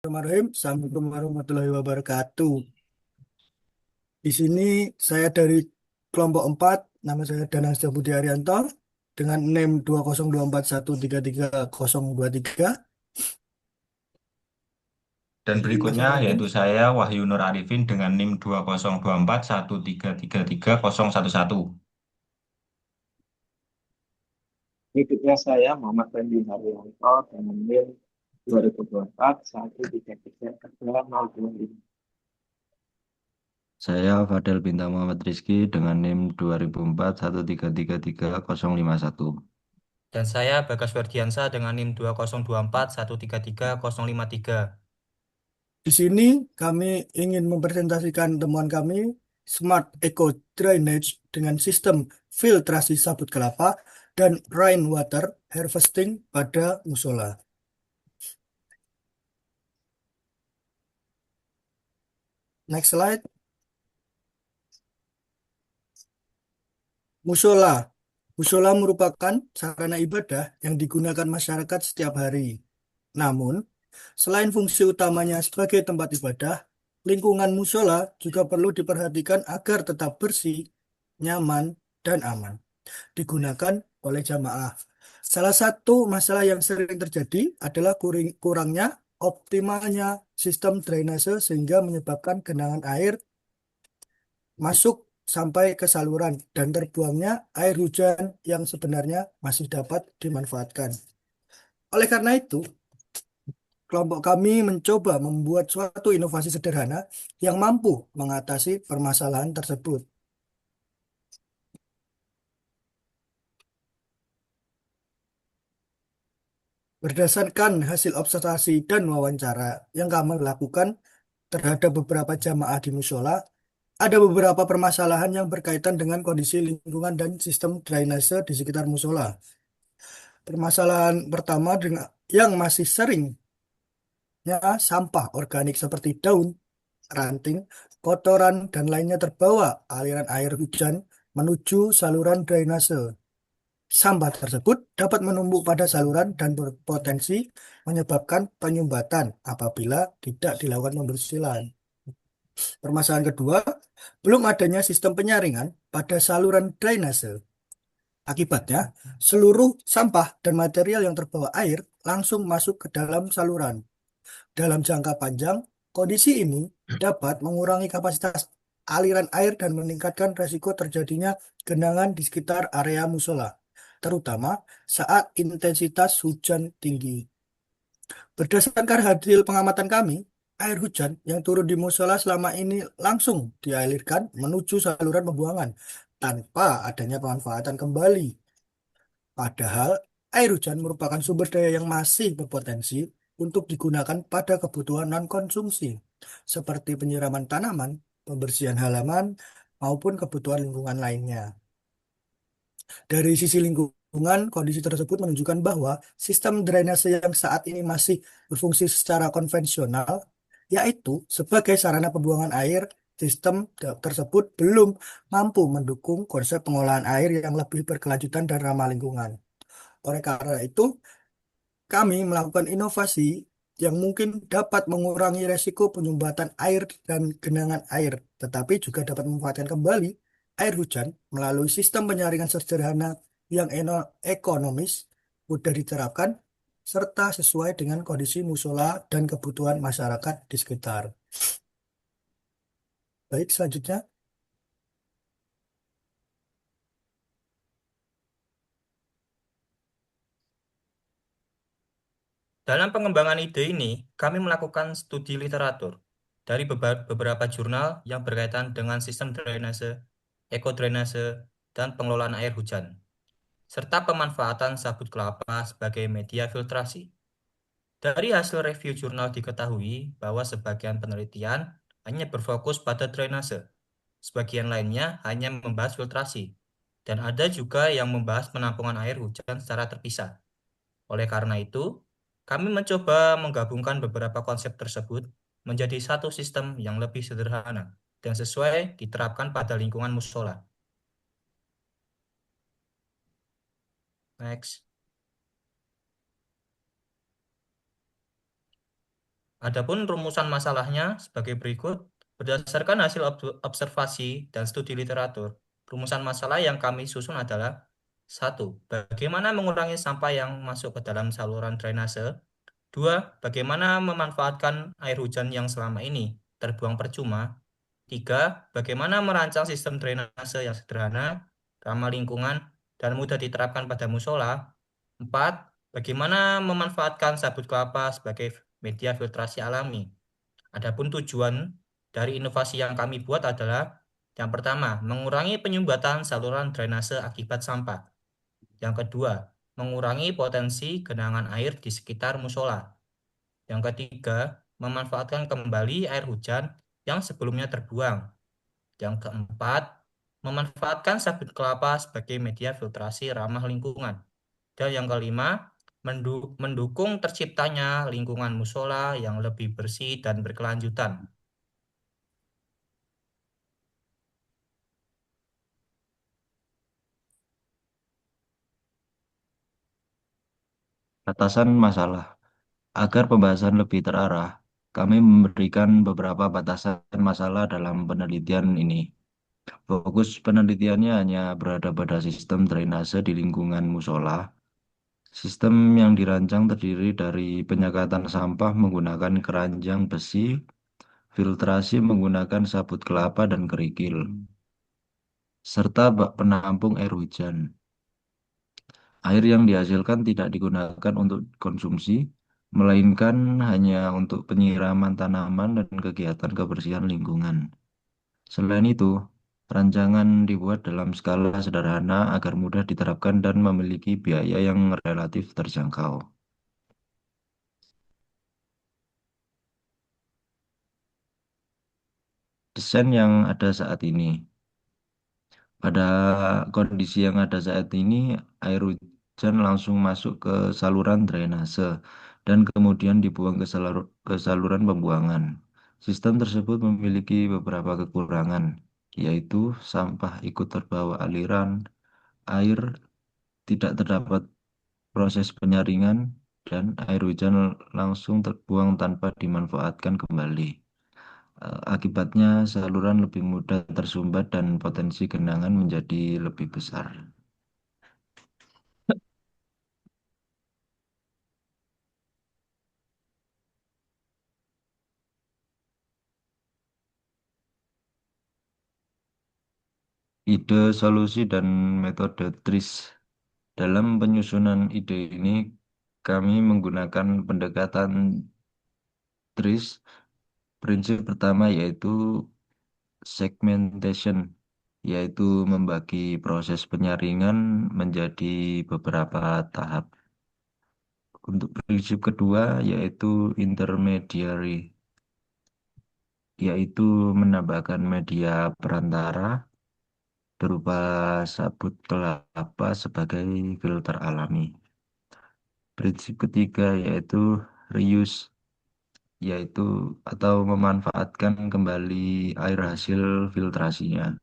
Bismillahirrahmanirrahim. Assalamualaikum warahmatullahi wabarakatuh. Di sini saya dari kelompok 4, nama saya Danang Budi Arianto, dengan NIM 20241330023. Dan berikutnya Bismillahirrahmanirrahim. yaitu saya Wahyu Nur Arifin dengan NIM 2024133301. Berikutnya saya Muhammad Fendi Haryanto dengan NIM 2024 133 Saya Fadel Bintang Muhammad Rizky dengan NIM 2004 1333301. Dan saya Bagas Ferdiansa dengan NIM 2024 1333053. Di sini kami ingin mempresentasikan temuan kami Smart Eco Drainage dengan sistem filtrasi sabut kelapa dan rainwater harvesting pada musola. Next slide. Musola. Musola merupakan sarana ibadah yang digunakan masyarakat setiap hari. Namun, selain fungsi utamanya sebagai tempat ibadah, lingkungan musola juga perlu diperhatikan agar tetap bersih, nyaman, dan aman digunakan oleh jamaah. Salah satu masalah yang sering terjadi adalah kurangnya optimalnya sistem drainase sehingga menyebabkan genangan air masuk sampai ke saluran dan terbuangnya air hujan yang sebenarnya masih dapat dimanfaatkan. Oleh karena itu, kelompok kami mencoba membuat suatu inovasi sederhana yang mampu mengatasi permasalahan tersebut. Berdasarkan hasil observasi dan wawancara yang kami lakukan terhadap beberapa jamaah di musola, ada beberapa permasalahan yang berkaitan dengan kondisi lingkungan dan sistem drainase di sekitar musola. Permasalahan pertama dengan yang masih seringnya sampah organik seperti daun, ranting, kotoran, dan lainnya terbawa aliran air hujan menuju saluran drainase. Sampah tersebut dapat menumpuk pada saluran dan berpotensi menyebabkan penyumbatan apabila tidak dilakukan pembersihan. Permasalahan kedua, belum adanya sistem penyaringan pada saluran drainase. Akibatnya, seluruh sampah dan material yang terbawa air langsung masuk ke dalam saluran. Dalam jangka panjang, kondisi ini dapat mengurangi kapasitas aliran air dan meningkatkan resiko terjadinya genangan di sekitar area musola, terutama saat intensitas hujan tinggi. Berdasarkan hasil pengamatan kami, air hujan yang turun di musola selama ini langsung dialirkan menuju saluran pembuangan tanpa adanya pemanfaatan kembali. Padahal air hujan merupakan sumber daya yang masih berpotensi untuk digunakan pada kebutuhan non-konsumsi, seperti penyiraman tanaman, pembersihan halaman, maupun kebutuhan lingkungan lainnya. Dari sisi lingkungan, kondisi tersebut menunjukkan bahwa sistem drainase yang saat ini masih berfungsi secara konvensional, yaitu sebagai sarana pembuangan air, sistem tersebut belum mampu mendukung konsep pengolahan air yang lebih berkelanjutan dan ramah lingkungan. Oleh karena itu, kami melakukan inovasi yang mungkin dapat mengurangi resiko penyumbatan air dan genangan air, tetapi juga dapat memanfaatkan kembali air hujan melalui sistem penyaringan sederhana yang ekonomis, mudah diterapkan, serta sesuai dengan kondisi musola dan kebutuhan masyarakat di sekitar. Baik, selanjutnya. Dalam pengembangan ide ini, kami melakukan studi literatur dari beberapa jurnal yang berkaitan dengan sistem drainase, ekodrainase, dan pengelolaan air hujan, serta pemanfaatan sabut kelapa sebagai media filtrasi. Dari hasil review jurnal diketahui bahwa sebagian penelitian hanya berfokus pada drainase, sebagian lainnya hanya membahas filtrasi, dan ada juga yang membahas penampungan air hujan secara terpisah. Oleh karena itu, kami mencoba menggabungkan beberapa konsep tersebut menjadi satu sistem yang lebih sederhana dan sesuai diterapkan pada lingkungan musola. Next. Adapun rumusan masalahnya sebagai berikut. Berdasarkan hasil observasi dan studi literatur, rumusan masalah yang kami susun adalah: satu, bagaimana mengurangi sampah yang masuk ke dalam saluran drainase. Dua, bagaimana memanfaatkan air hujan yang selama ini terbuang percuma. Tiga, bagaimana merancang sistem drainase yang sederhana, ramah lingkungan, dan mudah diterapkan pada musola. Empat, bagaimana memanfaatkan sabut kelapa sebagai media filtrasi alami. Adapun tujuan dari inovasi yang kami buat adalah: yang pertama, mengurangi penyumbatan saluran drainase akibat sampah. Yang kedua, mengurangi potensi genangan air di sekitar musola. Yang ketiga, memanfaatkan kembali air hujan yang sebelumnya terbuang. Yang keempat, memanfaatkan sabut kelapa sebagai media filtrasi ramah lingkungan. Dan yang kelima, mendukung terciptanya lingkungan musola yang lebih bersih dan berkelanjutan. Batasan masalah. Agar pembahasan lebih terarah, kami memberikan beberapa batasan masalah dalam penelitian ini. Fokus penelitiannya hanya berada pada sistem drainase di lingkungan musola. Sistem yang dirancang terdiri dari penyekatan sampah menggunakan keranjang besi, filtrasi menggunakan sabut kelapa dan kerikil, serta bak penampung air hujan. Air yang dihasilkan tidak digunakan untuk konsumsi, melainkan hanya untuk penyiraman tanaman dan kegiatan kebersihan lingkungan. Selain itu, rancangan dibuat dalam skala sederhana agar mudah diterapkan dan memiliki biaya yang relatif terjangkau. Desain yang ada saat ini. Pada kondisi yang ada saat ini, air hujan langsung masuk ke saluran drainase dan kemudian dibuang ke saluran pembuangan. Sistem tersebut memiliki beberapa kekurangan, yaitu sampah ikut terbawa aliran, air tidak terdapat proses penyaringan, dan air hujan langsung terbuang tanpa dimanfaatkan kembali. Akibatnya, saluran lebih mudah tersumbat dan potensi genangan menjadi lebih besar. Ide, solusi, dan metode TRIS. Dalam penyusunan ide ini, kami menggunakan pendekatan TRIS. Prinsip pertama yaitu segmentation, yaitu membagi proses penyaringan menjadi beberapa tahap. Untuk prinsip kedua yaitu intermediary, yaitu menambahkan media perantara berupa sabut kelapa sebagai filter alami. Prinsip ketiga yaitu reuse, yaitu atau memanfaatkan kembali air hasil filtrasinya.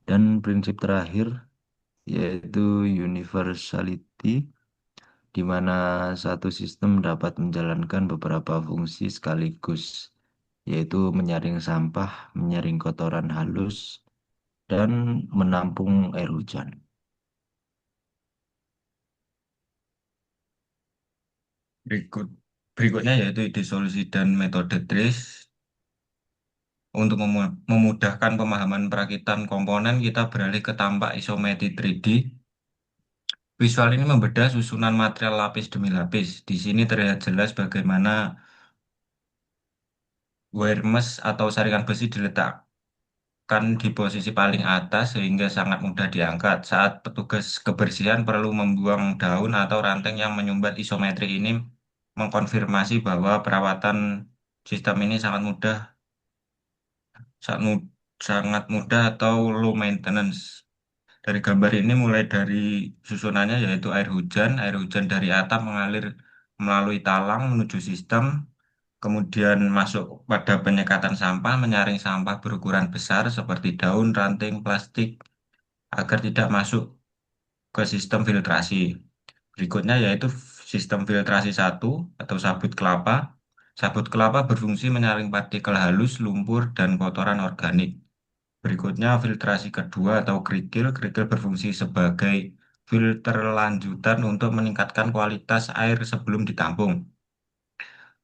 Dan prinsip terakhir yaitu universality, di mana satu sistem dapat menjalankan beberapa fungsi sekaligus, yaitu menyaring sampah, menyaring kotoran halus, dan menampung air hujan. Berikutnya yaitu ide solusi dan metode TRIS. Untuk memudahkan pemahaman perakitan komponen, kita beralih ke tampak isometri 3D. Visual ini membedah susunan material lapis demi lapis. Di sini terlihat jelas bagaimana wire mesh atau saringan besi diletakkan di posisi paling atas sehingga sangat mudah diangkat. Saat petugas kebersihan perlu membuang daun atau ranting yang menyumbat, isometri ini mengkonfirmasi bahwa perawatan sistem ini sangat mudah atau low maintenance. Dari gambar ini mulai dari susunannya yaitu air hujan dari atap mengalir melalui talang menuju sistem, kemudian masuk pada penyekatan sampah, menyaring sampah berukuran besar seperti daun, ranting, plastik agar tidak masuk ke sistem filtrasi. Berikutnya yaitu sistem filtrasi satu atau sabut kelapa. Sabut kelapa berfungsi menyaring partikel halus, lumpur, dan kotoran organik. Berikutnya filtrasi kedua atau kerikil. Kerikil berfungsi sebagai filter lanjutan untuk meningkatkan kualitas air sebelum ditampung.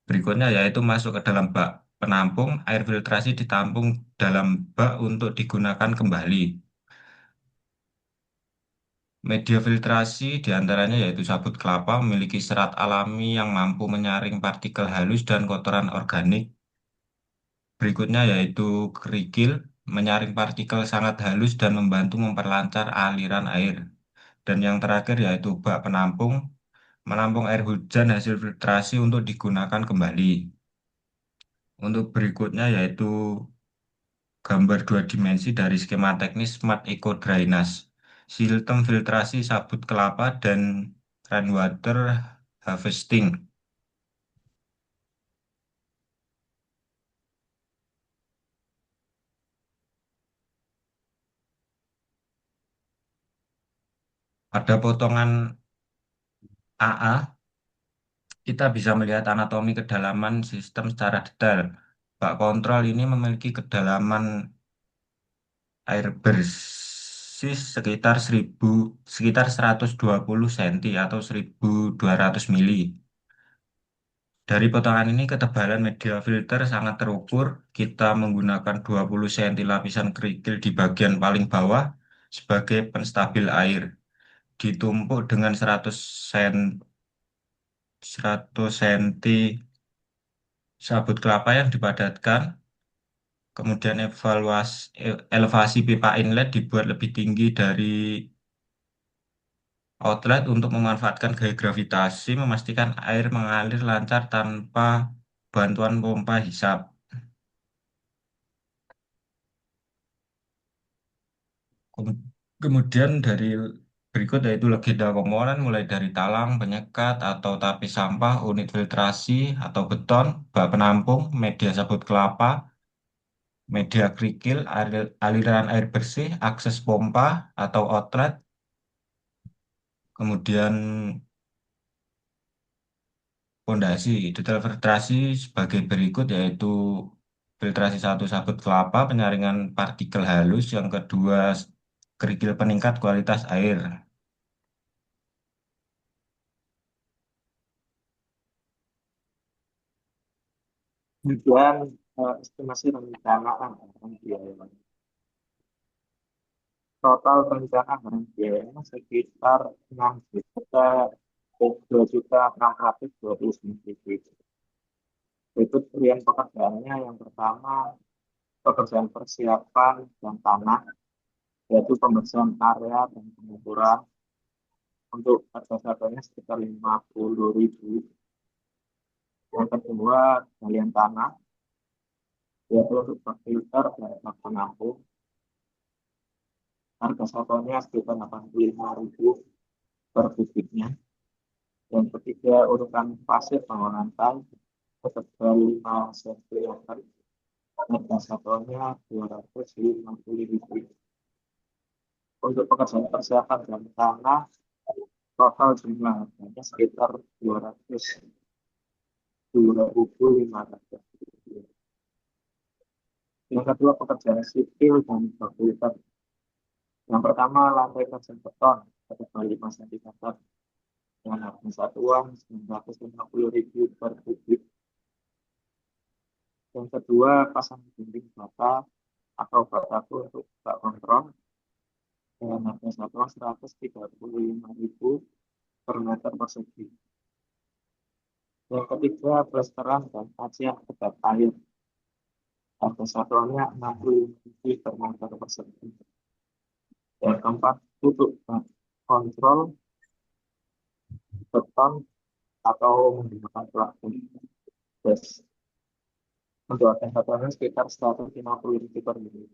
Berikutnya yaitu masuk ke dalam bak penampung. Air filtrasi ditampung dalam bak untuk digunakan kembali. Media filtrasi diantaranya yaitu sabut kelapa memiliki serat alami yang mampu menyaring partikel halus dan kotoran organik. Berikutnya yaitu kerikil, menyaring partikel sangat halus dan membantu memperlancar aliran air. Dan yang terakhir yaitu bak penampung, menampung air hujan hasil filtrasi untuk digunakan kembali. Untuk berikutnya yaitu gambar dua dimensi dari skema teknis Smart Eco Drainage, sistem filtrasi sabut kelapa dan rainwater harvesting. Pada potongan AA, kita bisa melihat anatomi kedalaman sistem secara detail. Bak kontrol ini memiliki kedalaman air bersih sekitar 120 cm atau 1.200 mili. Dari potongan ini ketebalan media filter sangat terukur. Kita menggunakan 20 cm lapisan kerikil di bagian paling bawah sebagai penstabil air. Ditumpuk dengan 100 cm sabut kelapa yang dipadatkan. Kemudian elevasi pipa inlet dibuat lebih tinggi dari outlet untuk memanfaatkan gaya gravitasi, memastikan air mengalir lancar tanpa bantuan pompa hisap. Kemudian dari berikut yaitu legenda komponen mulai dari talang, penyekat atau tapis sampah, unit filtrasi atau beton, bak penampung, media sabut kelapa, media kerikil, aliran air bersih, akses pompa atau outlet, kemudian pondasi. Detail filtrasi sebagai berikut yaitu filtrasi satu sabut kelapa, penyaringan partikel halus, yang kedua kerikil peningkat kualitas air. Kemudian estimasi rencana anggaran biaya. Total rencana anggaran biayanya sekitar 6.2.629.000. Itu pilihan pekerjaannya yang pertama pekerjaan persiapan dan tanah, yaitu pembersihan area dan pengukuran untuk harga satunya sekitar 50.000. Yang kedua galian tanah, yaitu untuk filter dan bak penampung, harga satunya sekitar 85.000 per kubiknya. Yang ketiga urutan pasir bangunan lantai setebal 5 cm, harga satunya 250.000. Untuk pekerjaan persiapan dan tanah, total jumlah harganya sekitar 202.500. Yang kedua pekerjaan sipil dan fasilitas. Yang pertama lantai kerja beton setebal 5 cm dengan harga satuan 950.000 per kubik. Yang kedua pasang dinding bata atau bataku untuk bak kontrol dengan harga satuan 135.000 per meter persegi. Yang ketiga plesteran dan kacian kedap air. Harga satuannya 65.000 per meter persegi. Yang keempat tutup bak kontrol beton atau menggunakan pelapis. Yes. Untuk harga satuannya sekitar 150.000 per minggu.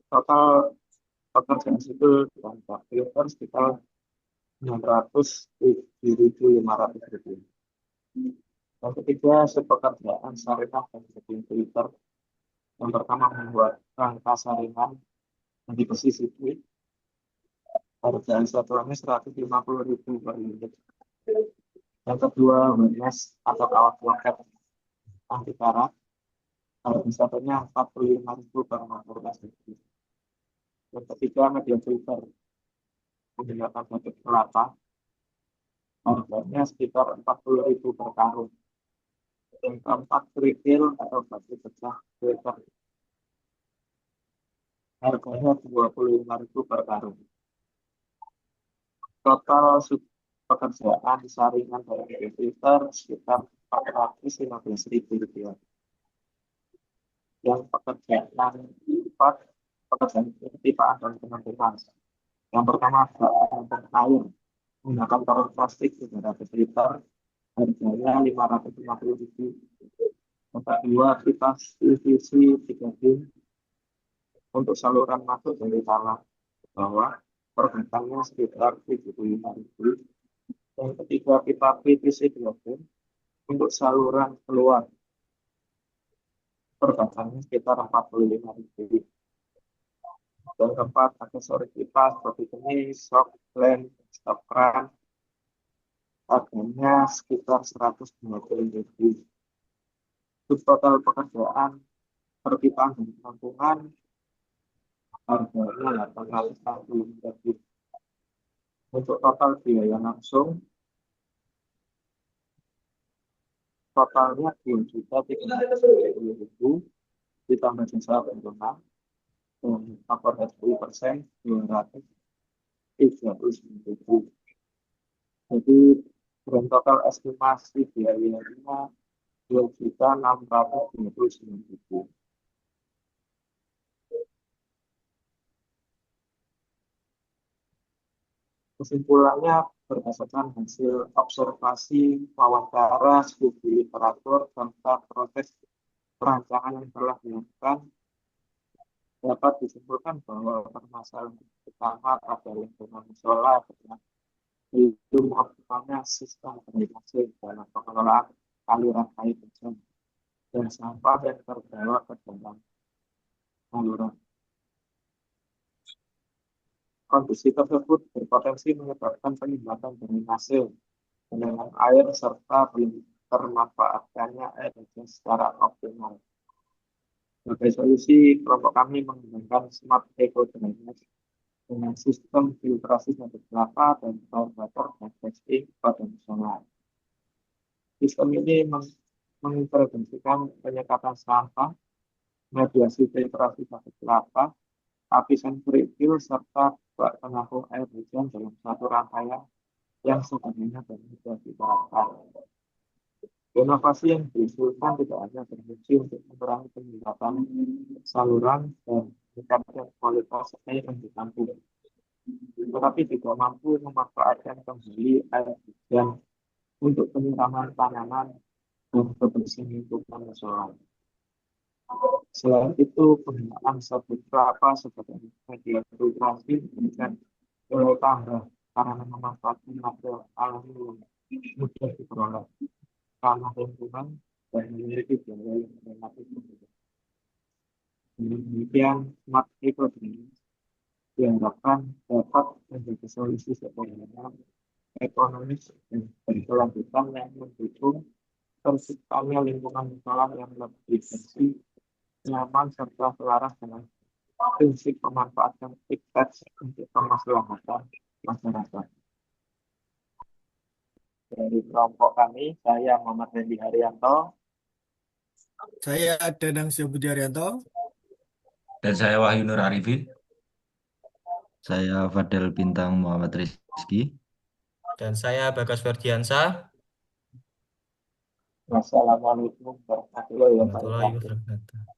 Total pekerjaan sipil dan bak filter sekitar 607.500 rupiah. Yang ketiga, sepekerjaan saringan dan setting filter. Yang pertama membuat rangka saringan yang di pesisir. Harga satuannya 150.000 per unit. Yang kedua, harness atau kawat loket anti karat. Harga satunya 45.000 per meter persegi. Yang ketiga, media filter menggunakan batik kelapa. Harganya sekitar 40.000 per karung. Yang keempat, kerikil atau batu pecah filter. Harganya 25.000 per karung. Total pekerjaan saringan dari filter sekitar 415.000 rupiah. Yang pekerjaan empat, pekerjaan perpipaan dan penampungan. Yang pertama, penampung air menggunakan karung plastik 300 liter, harganya 550.000. Yang kedua, pipa PVC 3 in untuk saluran masuk dari tanah ke bawah, perbedaannya sekitar 75.000. Yang ketiga, pipa PVC 2 in untuk saluran keluar, perbedaannya sekitar 45.000. Dan keempat, aksesoris pipa seperti kenis, shock, lamp, stop kran, harganya sekitar 120.000. Untuk total pekerjaan perpipaan dan penampungan harganya 860.000. Untuk total biaya langsung totalnya 2.330.000 ditambah jasa bangunan dan faktor 10% 239.000. Jadi dengan total estimasi biayanya 2.629.000. Kesimpulannya berdasarkan hasil observasi wawancara studi literatur serta proses perancangan yang telah dilakukan, dapat disimpulkan bahwa permasalahan utama pada lingkungan musola adalah belum optimalnya sistem drainase dalam pengelolaan aliran air hujan dan sampah yang terbawa ke dalam saluran. Kondisi tersebut berpotensi menyebabkan penyumbatan drainase, genangan air, serta belum termanfaatkannya air hujan secara optimal. Sebagai solusi, kelompok kami menggunakan smart eco drainage dengan sistem filtrasi satu kelapa dan ground water dan testing pada musola. Sistem ini mengintervensikan penyekatan sampah, mediasi filtrasi satu kelapa, lapisan kerikil, serta bak penampung air hujan dalam satu rangkaian yang sebenarnya dan mudah diterapkan. Inovasi yang diusulkan tidak hanya berfungsi untuk mengurangi penyumbatan saluran dan meningkatkan kualitas air yang ditampung, tetapi juga mampu memanfaatkan kembali air hujan untuk penyiraman tanaman dan kebersihan lingkungan musola. Selain itu, penggunaan sabut kelapa sebagai media filtrasi memberikan nilai tambah karena memanfaatkan material alami yang mudah diperoleh, ramah lingkungan, dan memiliki biaya yang relatif rendah. Dengan demikian, smart eco drainage diharapkan dapat menjadi solusi sederhana, ekonomis, dan berkelanjutan yang mendukung terciptanya lingkungan musola yang lebih bersih, nyaman, serta selaras dengan prinsip pemanfaatan TIPTEX untuk kemaslahatan masyarakat. Dari kelompok kami, saya Muhammad Randy Haryanto. Saya Danang Syabudi Haryanto. Dan saya Wahyu Nur Arifin. Saya Fadel Bintang Muhammad Rizky. Dan saya Bagas Ferdiansah. Wassalamualaikum warahmatullahi Warahmatullahi wabarakatuh. wabarakatuh.